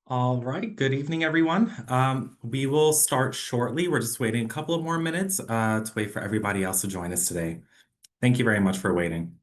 All right, good evening, everyone. We will start shortly. We're just waiting a couple of more minutes to wait for everybody else to join us today. Thank you very much for waiting.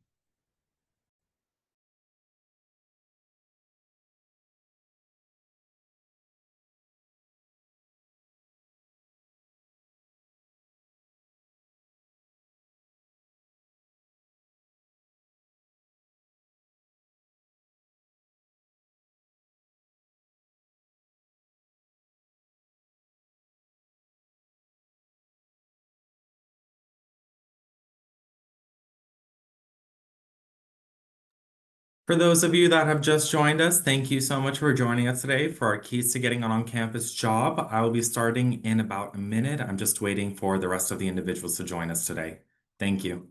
For those of you that have just joined us, thank you so much for joining us today for our Keys to Getting an On-Campus Job. I will be starting in about a minute. I'm just waiting for the rest of the individuals to join us today. Thank you.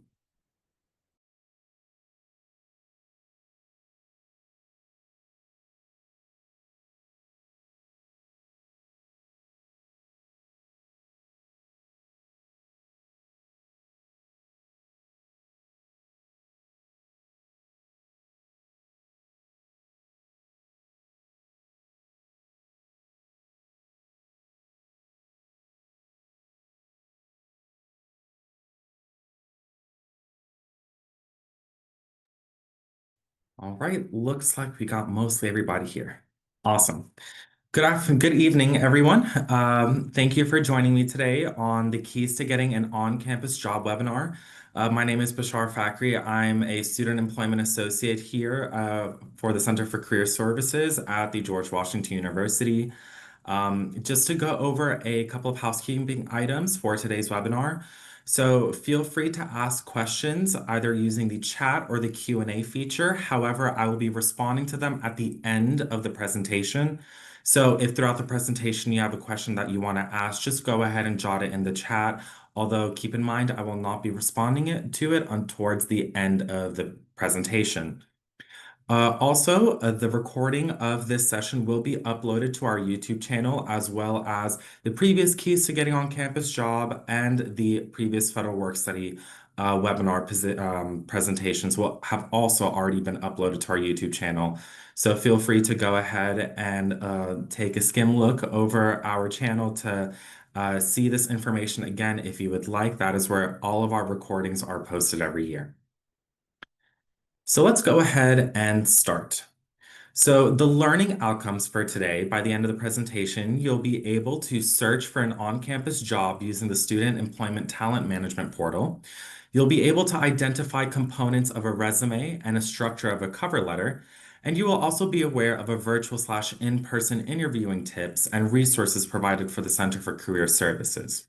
All right, looks like we got mostly everybody here. Awesome. Good evening, everyone. Thank you for joining me today on the Keys to Getting an On-Campus Job webinar. My name is Bashar Fakri. I'm a student employment associate here for the Center for Career Services at the George Washington University. Just to go over a couple of housekeeping items for today's webinar. So feel free to ask questions either using the chat or the Q&A feature. However, I will be responding to them at the end of the presentation. So if throughout the presentation you have a question that you want to ask, just go ahead and jot it in the chat. Although keep in mind, I will not be responding to it towards the end of the presentation. Also, the recording of this session will be uploaded to our YouTube channel, as well as the previous Keys to Getting on Campus Job and the previous Federal Work Study webinar presentations will have also already been uploaded to our YouTube channel. So feel free to go ahead and take a skim look over our channel to see this information again if you would like. That is where all of our recordings are posted every year. So let's go ahead and start. So the learning outcomes for today, by the end of the presentation, you'll be able to search for an on-campus job using the Student Employment Talent Management portal. You'll be able to identify components of a resume and a structure of a cover letter. And you will also be aware of a virtual/in-person interviewing tips and resources provided for the Center for Career Services.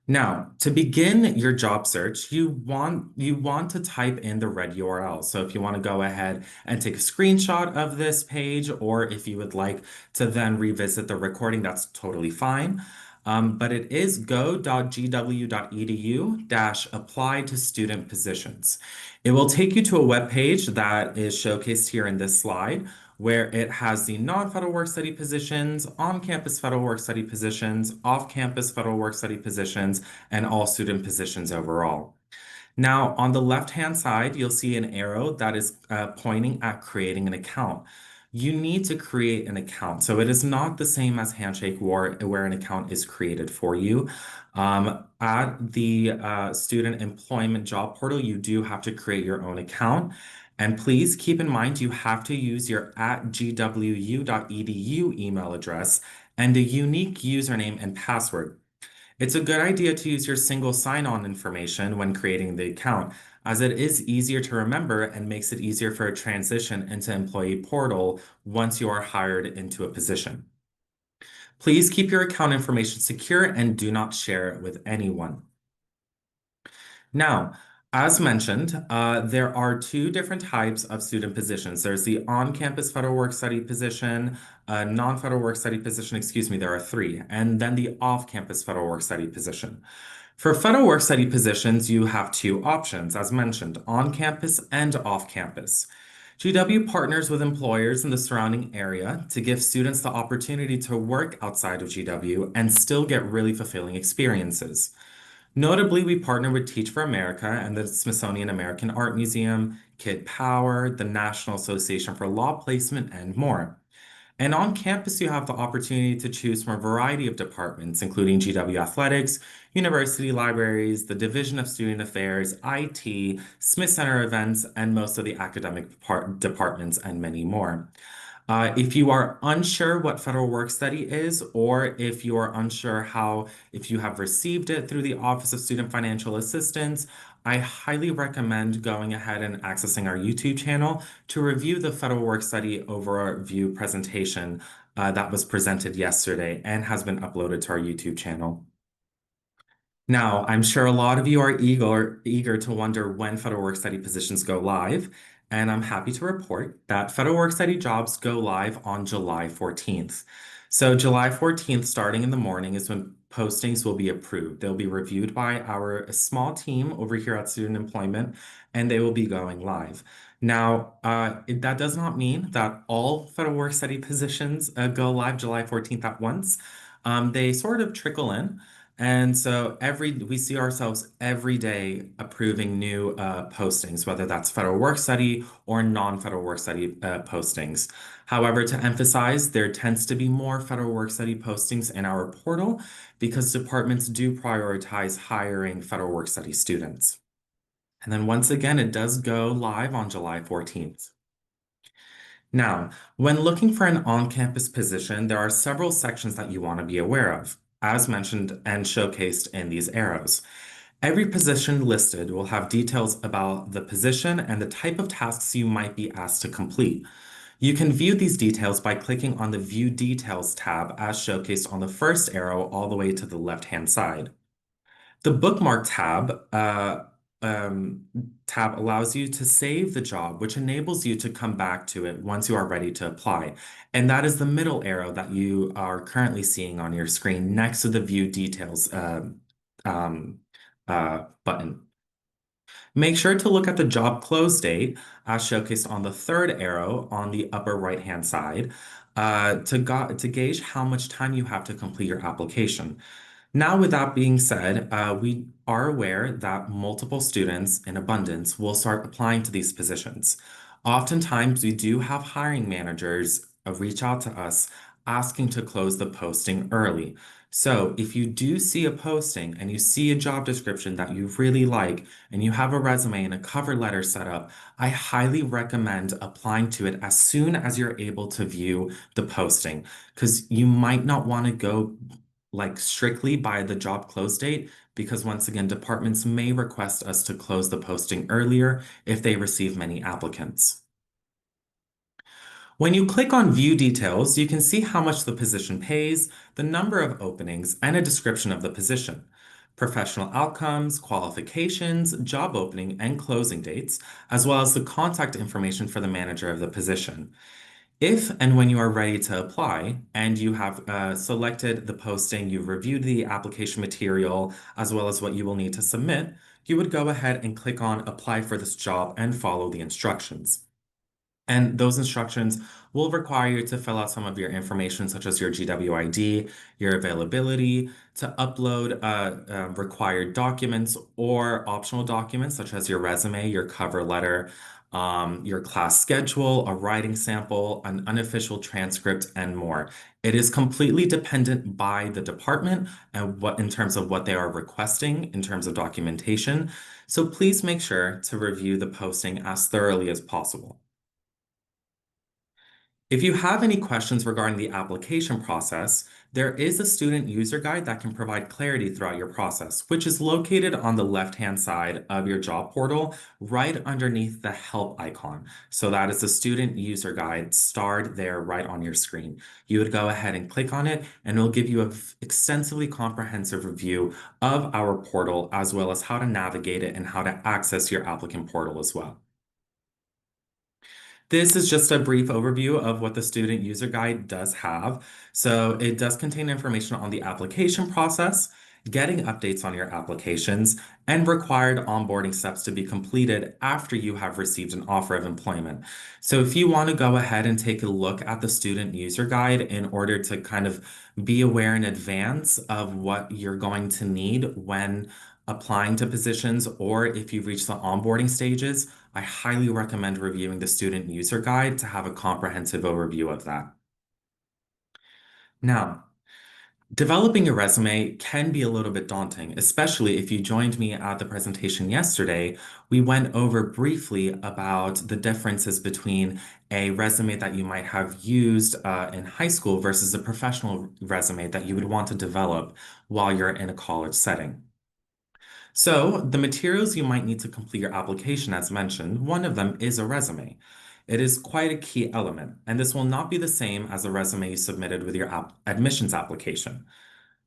Now, to begin your job search, you want to type in the red URL. So if you want to go ahead and take a screenshot of this page, or if you would like to then revisit the recording, that's totally fine. But it is go.gwu.edu apply to student positions. It will take you to a web page that is showcased here in this slide, where it has the non-federal work study positions, on-campus federal work study positions, off-campus federal work study positions, and all student positions overall. Now, on the left-hand side, you'll see an arrow that is pointing at creating an account. You need to create an account. So it is not the same as Handshake where an account is created for you. At the student employment job portal, you do have to create your own account. And please keep in mind, you have to use your @gwu.edu email address and a unique username and password. It's a good idea to use your single sign-on information when creating the account, as it is easier to remember and makes it easier for a transition into employee portal once you are hired into a position. Please keep your account information secure and do not share it with anyone. Now, as mentioned, there are two different types of student positions. There's the on-campus federal work study position, non-federal work study position, excuse me, there are three, and then the off-campus federal work study position. For federal work study positions, you have two options, as mentioned, on-campus and off-campus. GW partners with employers in the surrounding area to give students the opportunity to work outside of GW and still get really fulfilling experiences. Notably, we partner with Teach for America and the Smithsonian American Art Museum, Kid Power, the National Association for Law Placement, and more. And on campus, you have the opportunity to choose from a variety of departments, including GW Athletics, university libraries, the Division of Student Affairs, IT, Smith Center events, and most of the academic departments, and many more. If you are unsure what federal work study is, or if you are unsure if you have received it through the Office of Student Financial Assistance, I highly recommend going ahead and accessing our YouTube channel to review the federal work study overview presentation that was presented yesterday and has been uploaded to our YouTube channel. Now, I'm sure a lot of you are eager to wonder when federal work study positions go live, and I'm happy to report that federal work study jobs go live on July 14th. So July 14th, starting in the morning, is when postings will be approved. They'll be reviewed by our small team over here at Student Employment, and they will be going live. Now, that does not mean that all federal work study positions go live July 14th at once. They sort of trickle in. And so we see ourselves every day approving new postings, whether that's federal work study or non-federal work study postings. However, to emphasize, there tends to be more federal work study postings in our portal because departments do prioritize hiring federal work study students. And then once again, it does go live on July 14th. Now, when looking for an on-campus position, there are several sections that you want to be aware of, as mentioned and showcased in these arrows. Every position listed will have details about the position and the type of tasks you might be asked to complete. You can view these details by clicking on the View Details tab as showcased on the first arrow all the way to the left-hand side. The bookmark um, tab allows you to save the job, which enables you to come back to it once you are ready to apply. And that is the middle arrow that you are currently seeing on your screen next to the View Details um, button. Make sure to look at the job close date as showcased on the third arrow on the upper right-hand side to gauge how much time you have to complete your application. Now, with that being said, we are aware that multiple students in abundance will start applying to these positions. Oftentimes, we do have hiring managers reach out to us asking to close the posting early. So, if you do see a posting and you see a job description that you really like, and you have a resume and a cover letter set up, I highly recommend applying to it as soon as you're able to view the posting, because you might not want to go like strictly by the job close date, because once again, departments may request us to close the posting earlier if they receive many applicants. When you click on View Details, you can see how much the position pays, the number of openings, and a description of the position. Professional outcomes, qualifications, job opening and closing dates, as well as the contact information for the manager of the position. If and when you are ready to apply and you have selected the posting, you've reviewed the application material, as well as what you will need to submit, you would go ahead and click on Apply for this job and follow the instructions. And those instructions will require you to fill out some of your information, such as your GWID, your availability, to upload required documents or optional documents, such as your resume, your cover letter, your class schedule, a writing sample, an unofficial transcript, and more. It is completely dependent by the department and what in terms of what they are requesting in terms of documentation. So please make sure to review the posting as thoroughly as possible. If you have any questions regarding the application process, there is a student user guide that can provide clarity throughout your process, which is located on the left-hand side of your job portal, right underneath the help icon. So that is the student user guide starred there right on your screen. You would go ahead and click on it, and it'll give you an extensively comprehensive review of our portal, as well as how to navigate it and how to access your applicant portal as well. This is just a brief overview of what the student user guide does have. So it does contain information on the application process, getting updates on your applications, and required onboarding steps to be completed after you have received an offer of employment. So if you want to go ahead and take a look at the student user guide in order to kind of be aware in advance of what you're going to need when applying to positions, or if you've reached the onboarding stages, I highly recommend reviewing the student user guide to have a comprehensive overview of that. Now, developing a resume can be a little bit daunting, especially if you joined me at the presentation yesterday. We went over briefly about the differences between a resume that you might have used in high school versus a professional resume that you would want to develop while you're in a college setting. So, the materials you might need to complete your application, as mentioned, one of them is a resume. It is quite a key element, and this will not be the same as a resume you submitted with your admissions application.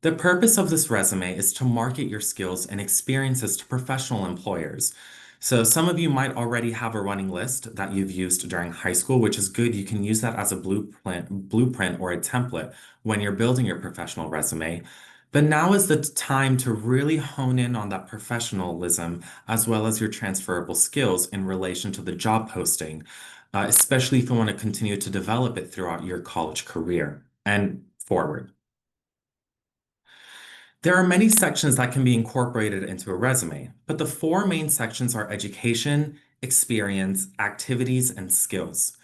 The purpose of this resume is to market your skills and experiences to professional employers. So, some of you might already have a running list that you've used during high school, which is good. You can use that as a blueprint or a template when you're building your professional resume. But now is the time to really hone in on that professionalism as well as your transferable skills in relation to the job posting, especially if you want to continue to develop it throughout your college career and forward. There are many sections that can be incorporated into a resume, but the four main sections are education, experience, activities, and skills.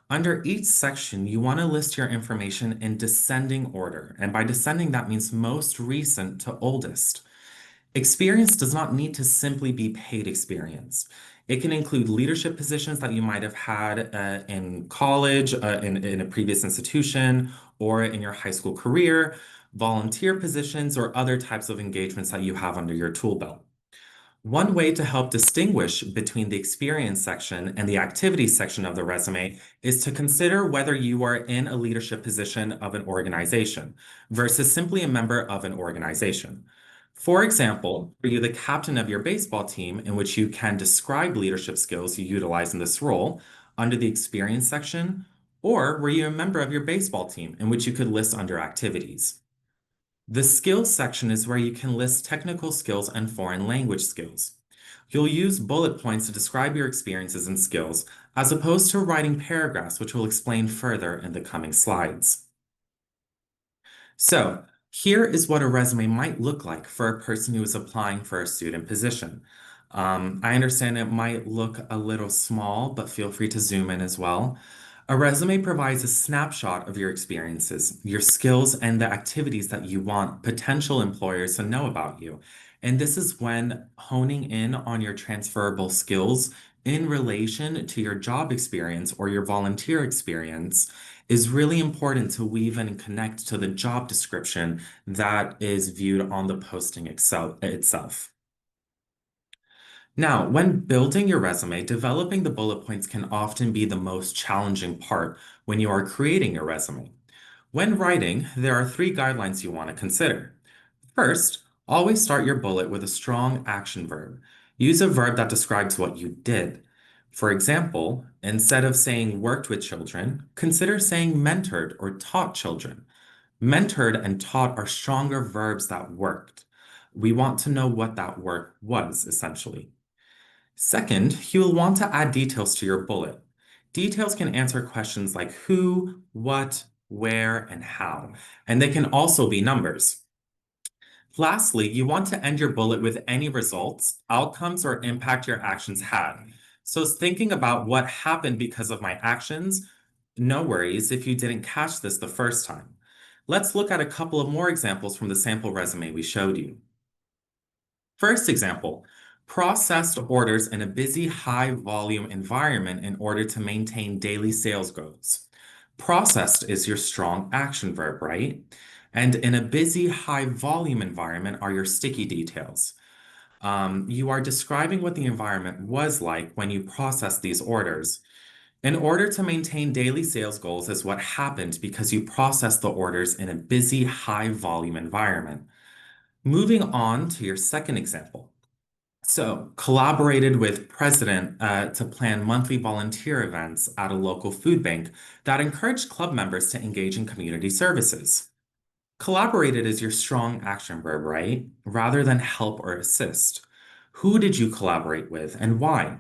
Under each section, you want to list your information in descending order, and by descending, that means most recent to oldest. Experience does not need to simply be paid experience. It can include leadership positions that you might have had in college, in a previous institution, or in your high school career, volunteer positions, or other types of engagements that you have under your tool belt. One way to help distinguish between the experience section and the activities section of the resume is to consider whether you are in a leadership position of an organization versus simply a member of an organization. For example, are you the captain of your baseball team in which you can describe leadership skills you utilize in this role under the experience section, or were you a member of your baseball team in which you could list under activities? The skills section is where you can list technical skills and foreign language skills. You'll use bullet points to describe your experiences and skills, as opposed to writing paragraphs, which we'll explain further in the coming slides. So, here is what a resume might look like for a person who is applying for a student position. I understand it might look a little small, but feel free to zoom in as well. A resume provides a snapshot of your experiences, your skills, and the activities that you want potential employers to know about you. And this is when honing in on your transferable skills in relation to your job experience or your volunteer experience is really important to weave and connect to the job description that is viewed on the posting itself. Now, when building your resume, developing the bullet points can often be the most challenging part when you are creating your resume. When writing, there are three guidelines you want to consider. First, always start your bullet with a strong action verb. Use a verb that describes what you did. For example, instead of saying worked with children, consider saying mentored or taught children. Mentored and taught are stronger verbs that worked. We want to know what that work was, essentially. Second, you will want to add details to your bullet. Details can answer questions like who, what, where, and how, and they can also be numbers. Lastly, you want to end your bullet with any results, outcomes, or impact your actions had. So thinking about what happened because of my actions, no worries if you didn't catch this the first time. Let's look at a couple of more examples from the sample resume we showed you. First example, processed orders in a busy, high volume environment in order to maintain daily sales goals. Processed is your strong action verb, right? And in a busy, high volume environment are your sticky details. You are describing what the environment was like when you processed these orders. In order to maintain daily sales goals is what happened because you processed the orders in a busy, high volume environment. Moving on to your second example. So, collaborated with president to plan monthly volunteer events at a local food bank that encouraged club members to engage in community services. Collaborated is your strong action verb, right? Rather than help or assist. Who did you collaborate with and why?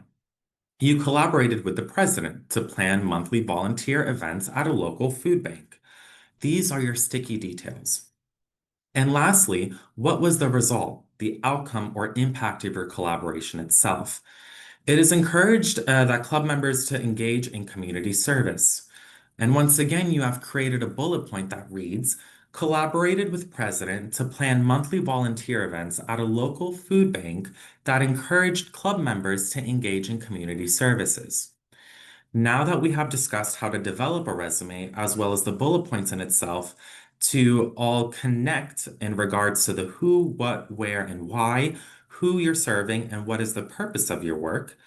You collaborated with the president to plan monthly volunteer events at a local food bank. These are your sticky details. And lastly, what was the result, the outcome or impact of your collaboration itself? It is encouraged that club members to engage in community service. And once again, you have created a bullet point that reads, collaborated with President to plan monthly volunteer events at a local food bank that encouraged club members to engage in community services. Now that we have discussed how to develop a resume, as well as the bullet points in itself, to all connect in regards to the who, what, where, and why, who you're serving, and what is the purpose of your work,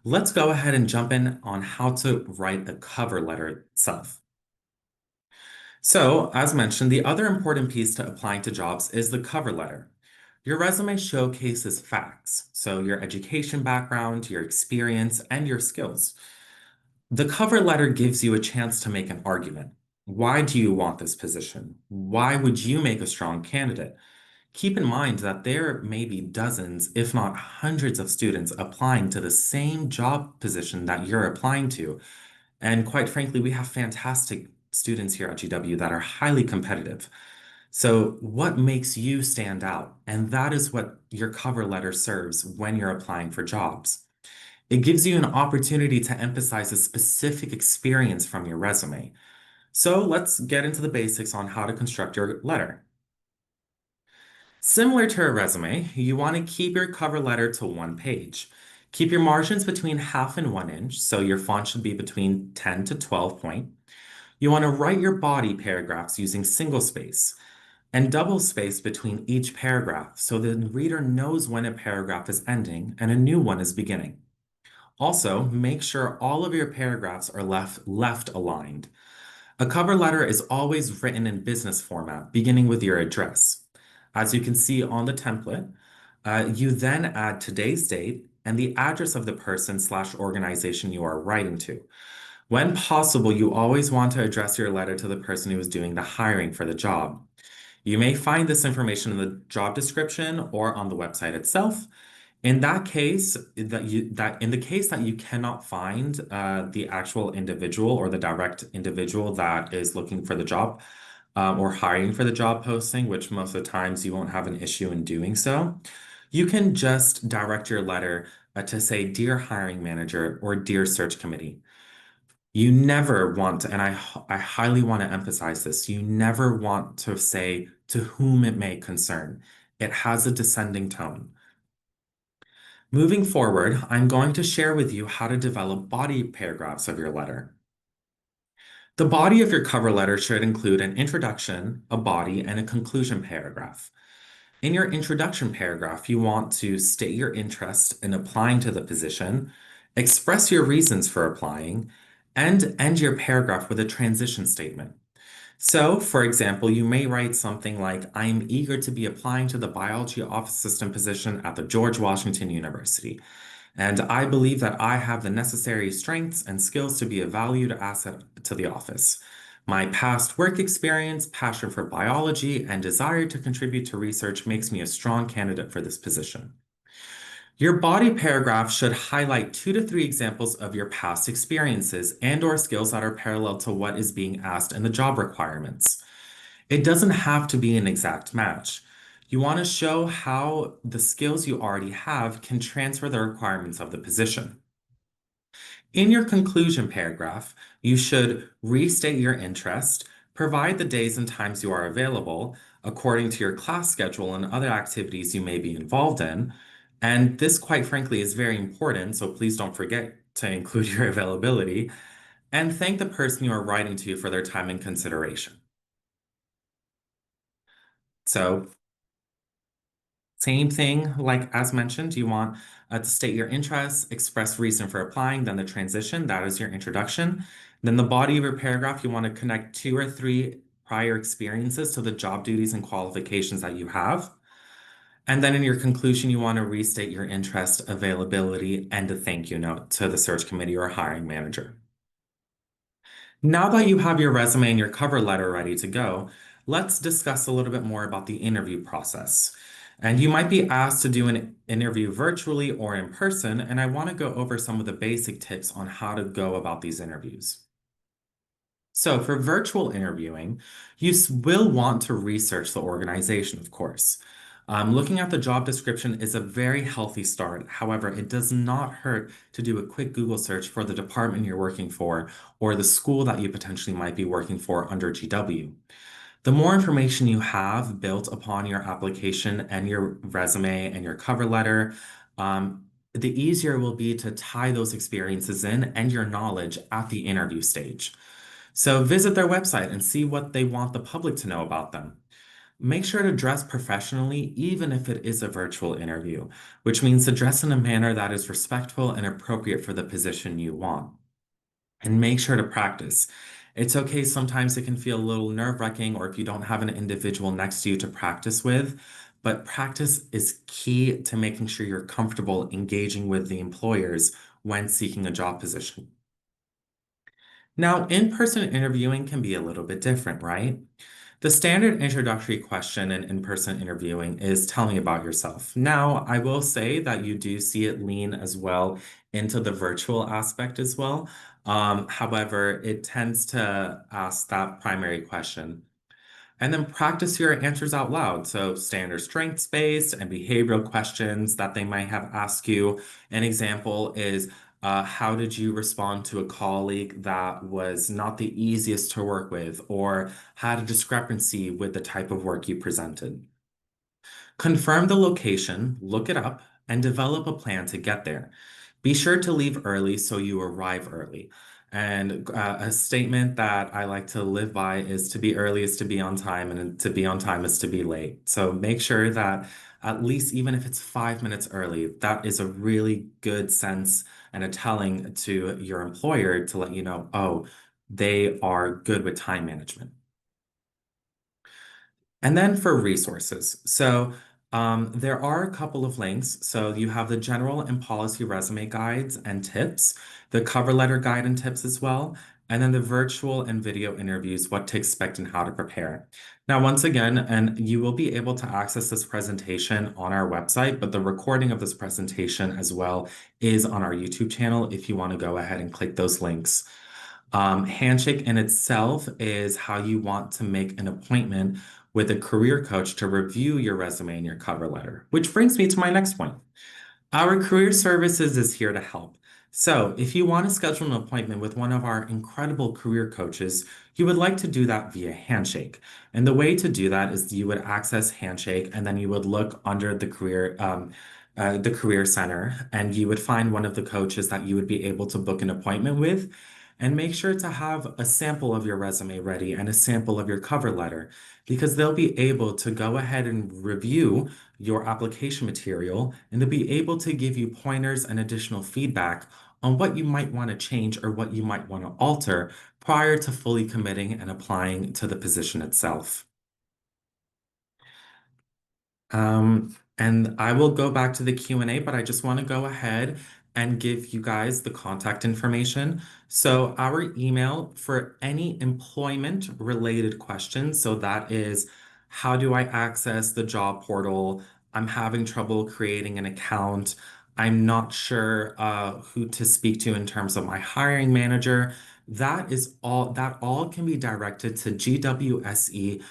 let's go ahead and jump in on how to write a cover letter itself. So, as mentioned, the other important piece to applying to jobs is the cover letter. Your resume showcases facts, so your education background, your experience, and your skills. The cover letter gives you a chance to make an argument. Why do you want this position? Why would you make a strong candidate? Keep in mind that there may be dozens, if not hundreds of students applying to the same job position that you're applying to. And quite frankly, we have fantastic students here at GW that are highly competitive. So, what makes you stand out? And that is what your cover letter serves when you're applying for jobs. It gives you an opportunity to emphasize a specific experience from your resume. So let's get into the basics on how to construct your letter. Similar to a resume, you want to keep your cover letter to one page. Keep your margins between 1/2 and 1 inch, so your font should be between 10 to 12 point. You want to write your body paragraphs using single space and double space between each paragraph so the reader knows when a paragraph is ending and a new one is beginning. Also, make sure all of your paragraphs are left aligned. A cover letter is always written in business format, beginning with your address. As you can see on the template, you then add today's date and the address of the person/organization you are writing to. When possible, you always want to address your letter to the person who is doing the hiring for the job. You may find this information in the job description or on the website itself. In that case, in the case that you cannot find the actual individual or the direct individual that is looking for the job or hiring for the job posting, which most of the times you won't have an issue in doing so, you can just direct your letter to say, "Dear hiring manager" or "Dear search committee." You never want to, and I highly want to emphasize this, you never want to say "to whom it may concern." It has a descending tone. Moving forward, I'm going to share with you how to develop body paragraphs of your letter. The body of your cover letter should include an introduction, a body, and a conclusion paragraph. In your introduction paragraph, you want to state your interest in applying to the position, express your reasons for applying, and end your paragraph with a transition statement. So, for example, you may write something like, "I am eager to be applying to the biology office assistant position at the George Washington University, and I believe that I have the necessary strengths and skills to be a valued asset to the office. My past work experience, passion for biology, and desire to contribute to research makes me a strong candidate for this position." Your body paragraph should highlight 2 to 3 examples of your past experiences and/or skills that are parallel to what is being asked in the job requirements. It doesn't have to be an exact match. You want to show how the skills you already have can transfer the requirements of the position. In your conclusion paragraph, you should restate your interest, provide the days and times you are available according to your class schedule and other activities you may be involved in. And this, quite frankly, is very important, so please don't forget to include your availability. And thank the person you are writing to for their time and consideration. So, same thing, like as mentioned, you want to state your interests, express reason for applying, then the transition, that is your introduction. Then the body of your paragraph, you want to connect 2 or 3 prior experiences to the job duties and qualifications that you have. And then in your conclusion, you want to restate your interest, availability, and a thank you note to the search committee or hiring manager. Now that you have your resume and your cover letter ready to go, let's discuss a little bit more about the interview process. And you might be asked to do an interview virtually or in person, and I want to go over some of the basic tips on how to go about these interviews. So, for virtual interviewing, you will want to research the organization, of course. Looking at the job description is a very healthy start. However, it does not hurt to do a quick Google search for the department you're working for or the school that you potentially might be working for under GW. The more information you have built upon your application and your resume and your cover letter, the easier it will be to tie those experiences in and your knowledge at the interview stage. So visit their website and see what they want the public to know about them. Make sure to dress professionally, even if it is a virtual interview, which means to dress in a manner that is respectful and appropriate for the position you want. And make sure to practice. It's okay, sometimes it can feel a little nerve-wracking, or if you don't have an individual next to you to practice with, but practice is key to making sure you're comfortable engaging with the employers when seeking a job position. Now, in-person interviewing can be a little bit different, right? The standard introductory question in in-person interviewing is tell me about yourself. Now, I will say that you do see it lean as well into the virtual aspect as well. However, it tends to ask that primary question. And then practice your answers out loud. So standard strengths-based and behavioral questions that they might have asked you. An example is, how did you respond to a colleague that was not the easiest to work with or had a discrepancy with the type of work you presented? Confirm the location, look it up, and develop a plan to get there. Be sure to leave early so you arrive early. And a statement that I like to live by is to be early is to be on time, and to be on time is to be late. So make sure that at least, even if it's 5 minutes early, that is a really good sense and a telling to your employer to let you know, oh, they are good with time management. And then for resources. So there are a couple of links. So you have the general and policy resume guides and tips, the cover letter guide and tips as well, and then the virtual and video interviews, what to expect and how to prepare. Now, once again, and you will be able to access this presentation on our website, but the recording of this presentation as well is on our YouTube channel if you want to go ahead and click those links. Handshake in itself is how you want to make an appointment with a career coach to review your resume and your cover letter, which brings me to my next point. Our career services is here to help. So, if you want to schedule an appointment with one of our incredible career coaches, you would like to do that via Handshake. And the way to do that is you would access Handshake and then you would look under the career center, and you would find one of the coaches that you would be able to book an appointment with. And make sure to have a sample of your resume ready and a sample of your cover letter, because they'll be able to go ahead and review your application material, and they'll be able to give you pointers and additional feedback on what you might want to change or what you might want to alter prior to fully committing and applying to the position itself. And I will go back to the Q&A, but I just want to go ahead and give you guys the contact information. So our email for any employment related questions, so that is, how do I access the job portal? I'm having trouble creating an account. I'm not sure who to speak to in terms of my hiring manager. That all can be directed to gwse@gwu.edu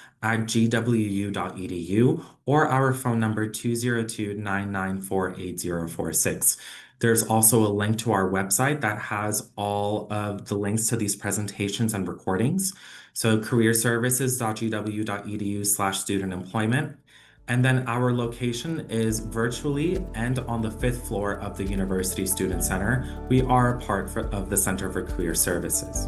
or our phone number 202-994-8046. There's also a link to our website that has all of the links to these presentations and recordings. So careerservices.gwu.edu/student employment. And then our location is virtually and on the fifth floor of the University Student Center. We are a part of the Center for Career Services.